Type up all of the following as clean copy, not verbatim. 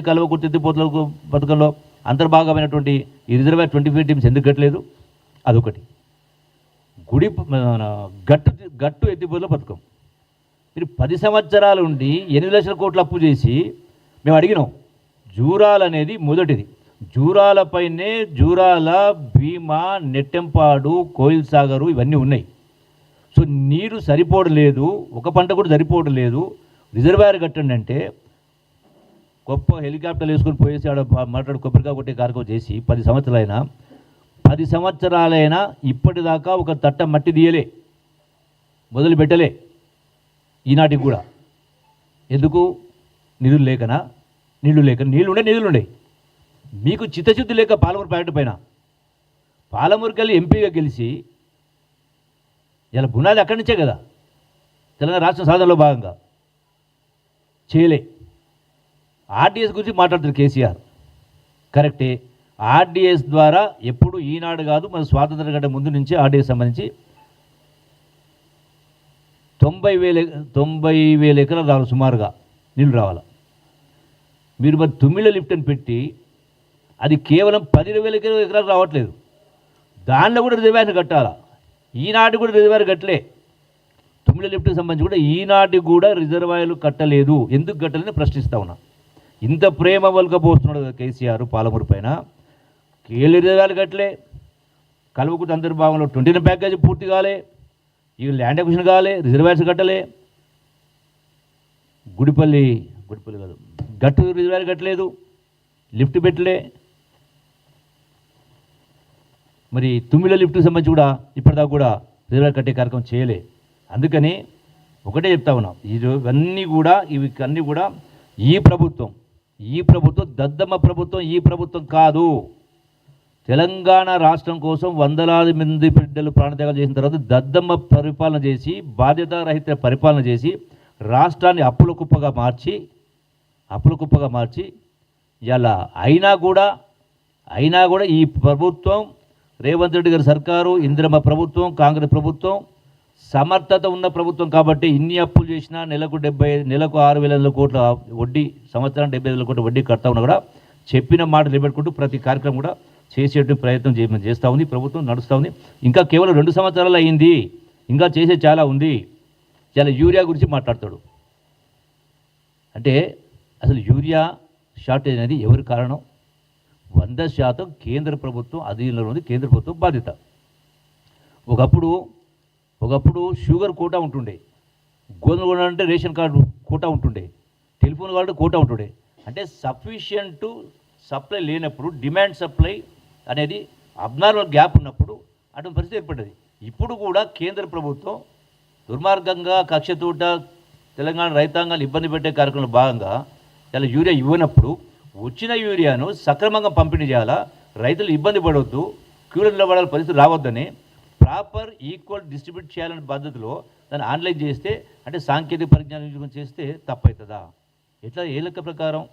కలువ గుర్తిపోతల పథకంలో అంతర్భాగమైనటువంటి ఈ రిజర్వాయర్ 25 టీమ్స్ ఎందుకు కట్టలేదు? అదొకటి. గట్టు ఎత్తిపోతల పథకం మీరు 10 సంవత్సరాలు ఉండి 8 లక్షల కోట్లు అప్పు చేసి మేము అడిగినాం. జూరాల అనేది మొదటిది. జూరాలపైనే జూరాల, భీమా, నెట్టెంపాడు, కోయిల్ సాగరు ఇవన్నీ ఉన్నాయి. సో నీరు సరిపోవట్లేదు, ఒక పంట కూడా సరిపోవట్లేదు. రిజర్వాయర్ కట్టండి అంటే గొప్ప హెలికాప్టర్లు వేసుకొని పోయేసి ఆడ మాట్లాడు కొబ్బరికాయ కొట్టే కార్యక్రమం చేసి 10 సంవత్సరాలైనా ఇప్పటిదాకా ఒక తట్ట మట్టి తీయలే, మొదలు పెట్టలే ఈనాటికి కూడా. ఎందుకు? నిధులు లేకనా? నీళ్లుండే. మీకు చిత్తశుద్ధి లేక పాలమూరు ప్రాజెక్టు పైన పాలమూరుకి వెళ్ళి ఎంపీగా గెలిచి ఇలా బునాది అక్కడి నుంచే కదా తెలంగాణ రాష్ట్ర సాధనలో భాగంగా చేయలే. ఆర్డీఎస్ గురించి మాట్లాడుతారు కేసీఆర్, కరెక్టే. ఆర్డీఎస్ ద్వారా ఎప్పుడు ఈనాడు కాదు, మన స్వాతంత్రం కంటే ముందు నుంచి ఆర్డీఎస్ సంబంధించి 90,000 ఎకరాలు రావాలి, సుమారుగా నీళ్ళు రావాలి. మీరు మరి తుమ్మిళ్ళ లిఫ్ట్ అని పెట్టి అది కేవలం 10,000 ఎకరాలు రావట్లేదు. దానిలో కూడా రిజర్వాయర్ కట్టాలా? ఈనాటి కూడా రిజర్వాయర్ కట్టలే. తుమ్మిళ్ళ లిఫ్ట్కి సంబంధించి కూడా ఈనాటి కూడా రిజర్వాయర్లు కట్టలేదు. ఎందుకు కట్టలేని ప్రశ్నిస్తా ఉన్నా. ఇంత ప్రేమ వల్కపోతున్నాడు కేసీఆర్ పాలమూరు పైన. కేళ్ళ రిజర్వాయర్లు కట్టలే, కలువకుర్తి అంతర్భాగంలో 29 ప్యాకేజీ పూర్తి కాలే, ఈ ల్యాండ్ అక్విజిషన్ కాలే, రిజర్వాయర్స్ కట్టలే. గుడిపల్లి కాదు, గట్టు రిజర్వాయర్ కట్టలేదు, లిఫ్ట్ పెట్టలే. మరి తుమ్మిళ్ళ లిఫ్ట్కి సంబంధించి కూడా ఇప్పటిదాకా కూడా రిజర్వాయర్ కట్టే కార్యక్రమం చేయలే. అందుకని ఒకటే చెప్తా ఉన్నాం, ఇవన్నీ కూడా ఈ ప్రభుత్వం దద్దమ్మ ప్రభుత్వం, ఈ ప్రభుత్వం కాదు. తెలంగాణ రాష్ట్రం కోసం వందలాది మంది బిడ్డలు ప్రాణత్యాగాలు చేసిన తర్వాత దద్దమ్మ పరిపాలన చేసి, బాధ్యతారహిత పరిపాలన చేసి, రాష్ట్రాన్ని అప్పుల కుప్పగా మార్చి ఇలా అయినా కూడా ఈ ప్రభుత్వం, రేవంత్ రెడ్డి గారి సర్కారు, ఇందిరమ్మ ప్రభుత్వం, కాంగ్రెస్ ప్రభుత్వం సమర్థత ఉన్న ప్రభుత్వం కాబట్టి ఇన్ని అప్పులు చేసినా నెలకు 6,000 కోట్ల వడ్డీ, సంవత్సరానికి 75,000 కోట్ల వడ్డీ కడతా ఉన్నా కూడా చెప్పిన మాట నిలబెట్టుకుంటూ ప్రతి కార్యక్రమం కూడా చేసేటువంటి ప్రయత్నం చేస్తూ ఉంది. ప్రభుత్వం నడుస్తూ ఉంది. ఇంకా కేవలం 2 సంవత్సరాలు అయ్యింది, ఇంకా చేసే చాలా ఉంది. చాలా యూరియా గురించి మాట్లాడతాడు. అంటే అసలు యూరియా షార్టేజ్ అనేది ఎవరి కారణం? 100% కేంద్ర ప్రభుత్వం అధీనంలో ఉంది, కేంద్ర ప్రభుత్వం బాధ్యత. ఒకప్పుడు షుగర్ కోటా ఉంటుండే, గోధుమ కొనాలంటే రేషన్ కార్డు కోటా ఉంటుండే, టెలిఫోన్ కార్డు కోటా ఉంటుండే. అంటే సఫిషియంట్ సప్లై లేనప్పుడు, డిమాండ్ సప్లై అనేది అబ్నార్మల్ గ్యాప్ ఉన్నప్పుడు అటువంటి పరిస్థితి ఏర్పడ్డది. ఇప్పుడు కూడా కేంద్ర ప్రభుత్వం దుర్మార్గంగా కక్షతోట తెలంగాణ రైతాంగాన్ని ఇబ్బంది పెట్టే కార్యక్రమంలో భాగంగా చాలా యూరియా ఇవ్వనప్పుడు వచ్చిన యూరియాను సక్రమంగా పంపిణీ చేయాలా, రైతులు ఇబ్బంది పడవద్దు, క్యూలో నిలబడాల పరిస్థితి రావద్దని ప్రాపర్ ఈక్వల్ డిస్ట్రిబ్యూట్ చేయాలనే పద్ధతిలో దాన్ని ఆన్లైన్ చేస్తే, అంటే సాంకేతిక పరిజ్ఞానం చేస్తే తప్పవుతుందా? ఎట్లా ఏ లెక్క ప్రకారం?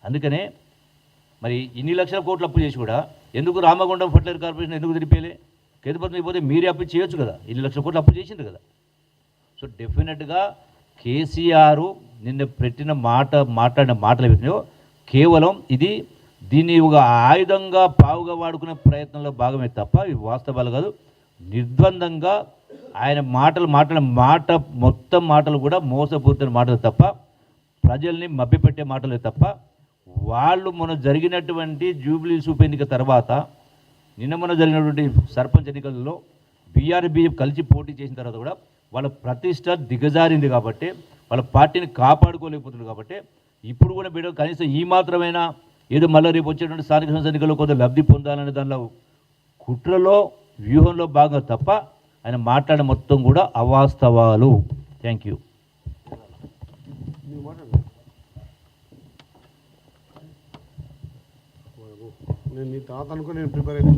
అందుకనే మరి ఇన్ని లక్షల కోట్లు అప్పు చేసి కూడా ఎందుకు రామగుండం ఫర్టిలైజర్ కార్పొరేషన్ ఎందుకు తిరిపేలే? కేంద్ర పోతే మీరే అప్పు చేయొచ్చు కదా, ఇన్ని లక్షల కోట్లు అప్పు చేసింది కదా. సో డెఫినెట్గా కేసీఆర్ నిన్న మాట్లాడిన మాటలు ఏవైతున్నాయో కేవలం దీన్ని ఒక ఆయుధంగా పావుగా వాడుకునే ప్రయత్నంలో భాగమే తప్ప ఇవి వాస్తవాలు కాదు. నిర్ద్వందంగా ఆయన మాట్లాడిన మొత్తం మాటలు కూడా మోసపూరిత మాటలు తప్ప, ప్రజల్ని మభ్యపెట్టే మాటలే తప్ప. వాళ్ళు మొన్న జరిగినటువంటి జూబ్లీస్ ఉప ఎన్నిక తర్వాత, మొన్న జరిగినటువంటి సర్పంచ్ ఎన్నికల్లో బీఆర్బీఎఫ్ కలిసి పోటీ చేసిన తర్వాత కూడా వాళ్ళ ప్రతిష్ట దిగజారింది కాబట్టి, వాళ్ళ పార్టీని కాపాడుకోలేకపోతుంది కాబట్టి ఇప్పుడు కూడా బిడ్డ కనీసం ఈ మాత్రమైనా ఏదో మళ్ళీ రేపు వచ్చేటువంటి స్థానిక సంస్థ ఎన్నికల్లో కొంత లబ్ధి పొందాలనే దానిలో కుట్రలో వ్యూహంలో భాగంగా తప్ప ఆయన మాట్లాడే మొత్తం కూడా అవాస్తవాలు. Thank you. నేను నీ తాత అనుకో నేను ప్రిపేర్ అయినా